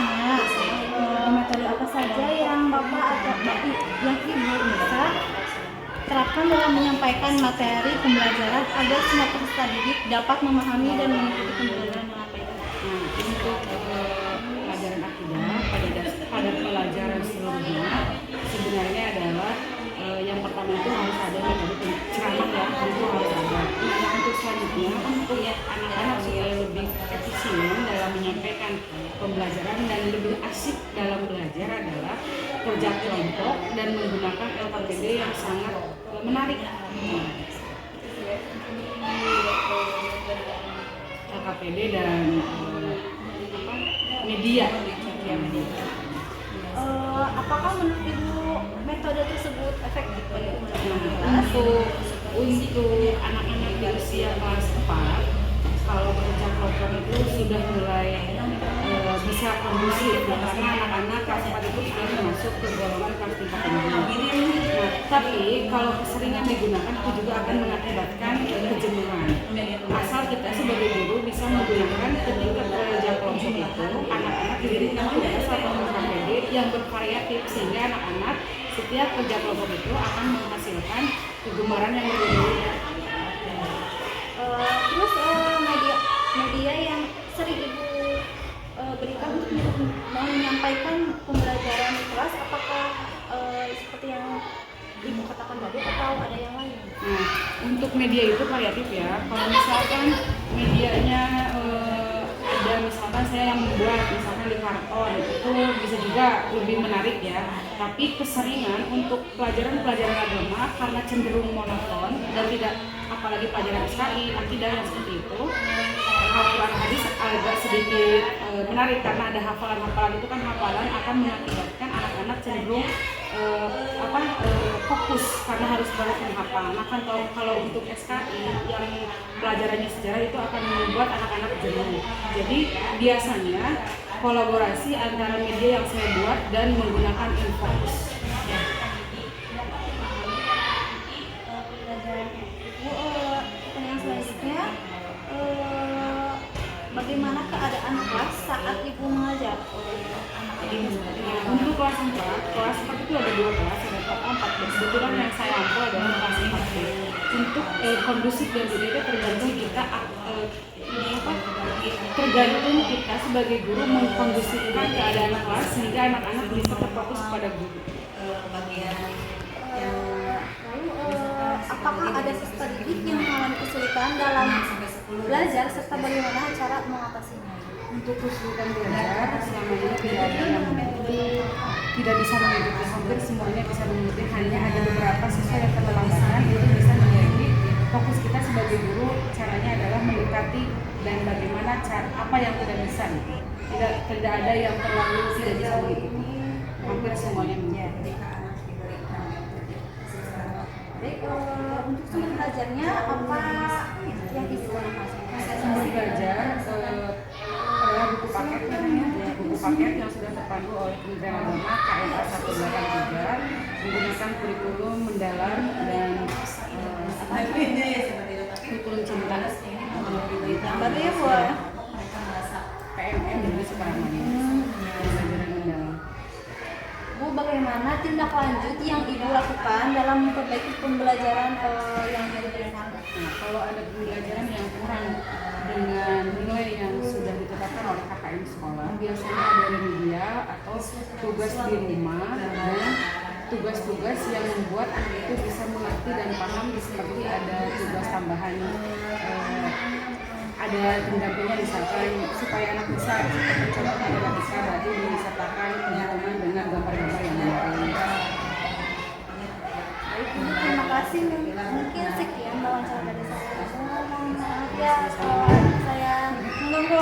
bertanya, metode apa saja yang Bapak atau yang Ibu bisa terapkan dalam menyampaikan materi pembelajaran agar semua peserta didik dapat memahami dan mengikuti pembelajaran dengan baik. Nah, untuk pelajaran akidah pada pelajaran seluruhnya sebenarnya adalah yang pertama itu harus ada metode ceramah ya, itu harus ada. Nah, untuk selanjutnya untuk anak-anak supaya lebih efisien dalam menyampaikan pembelajaran dan lebih asik dalam belajar adalah kerja kelompok dan menggunakan LKPD yang sangat menarik. LKPD dan media. Apakah menurut Ibu metode tersebut efektif bagi Nah, untuk anak-anak di usia kelas 4, kalau kerja kelompok itu sudah mulai bisa kondusif ya, karena anak-anak kelas 4 itu sudah masuk ke golongan kelas tingkat tinggi. Nah, tapi kalau keseringan digunakan itu juga akan mengakibatkan kejenuhan. Asal kita sebagai guru bisa menggunakan ketika kerja kelompok itu anak-anak diberikan tugas atau KPD yang bervariatif sehingga anak-anak setiap kerja kelompok itu akan menghasilkan kegemaran yang berbeda. Terus media yang sering Ibu berikan untuk menyampaikan pembelajaran di kelas, apakah seperti yang Ibu katakan tadi atau ada yang lain? Nah, untuk media itu variatif ya. Kalau misalkan medianya ada misalkan saya yang membuat misalkan di karton, itu bisa juga lebih menarik ya. Tapi keseringan untuk pelajaran-pelajaran agama karena cenderung monoton dan tidak, apalagi pelajaran SKI, akidah yang seperti itu, Al-Quran hadis agak sedikit menarik karena ada hafalan-hafalan, itu kan hafalan akan mengakibatkan anak-anak cenderung fokus karena harus banyak menghafal. Nah kan kalau untuk SKI yang pelajarannya sejarah itu akan membuat anak-anak jenuh. Jadi biasanya kolaborasi antara media yang saya buat dan menggunakan infocus. Pertanyaan selanjutnya, bagaimana keadaan kelas saat Ibu mengajar anak ini? Untuk kelas 4, kelas 4 itu ada 2 kelas, ada total 14. Kebetulan yang saya ambil adalah kelas 4. Untuk kondusif dan tidak tergantung kita tergantung kita sebagai guru mengkondusifkan keadaan kelas sehingga anak-anak bisa terfokus pada guru. Apakah ada peserta didik yang mengalami kesulitan dalam belajar serta bagaimana cara mengatasinya? Untuk kesulitan belajar selama ini tidak ada yang tidak bisa mengikuti, hampir semuanya bisa mengikuti, hanya ada beberapa siswa yang keterlambatan. Itu bisa menjadi fokus kita sebagai guru, caranya adalah mendekati dan bagaimana apa yang tidak bisa. Tidak ada yang terlalu tidak bisa mengikuti, hampir semuanya mengikuti. Baik, untuk sumber belajarnya apa yang Ibu gunakan? Sumber belajar adalah buku paket namanya, buku paket yang sudah terpandu oleh Kementerian Agama KMA 183 menggunakan kurikulum mendalam dan kurikulum cinta. Baru ya Bu? PMM jadi sekarang ini pelajaran mendalam. Bu, bagaimana tindak lanjut yang Ibu lakukan dalam memperbaiki pembelajaran yang diberikan? Nah, kalau ada pembelajaran yang kurang dengan nilai yang sudah ditetapkan oleh KKM sekolah, biasanya ada remedial atau tugas di rumah dan tugas-tugas yang membuat anak itu bisa mengerti dan paham, seperti ada tugas tambahan, ada pendampingnya misalkan supaya anak bisa mencoba matematika, berarti disertakan penghitungan dengan gambar-gambar yang menarik. Baik, Bu, terima kasih. Mungkin sekian wawancara dari saya. Mohon maaf ya kalau saya mengganggu.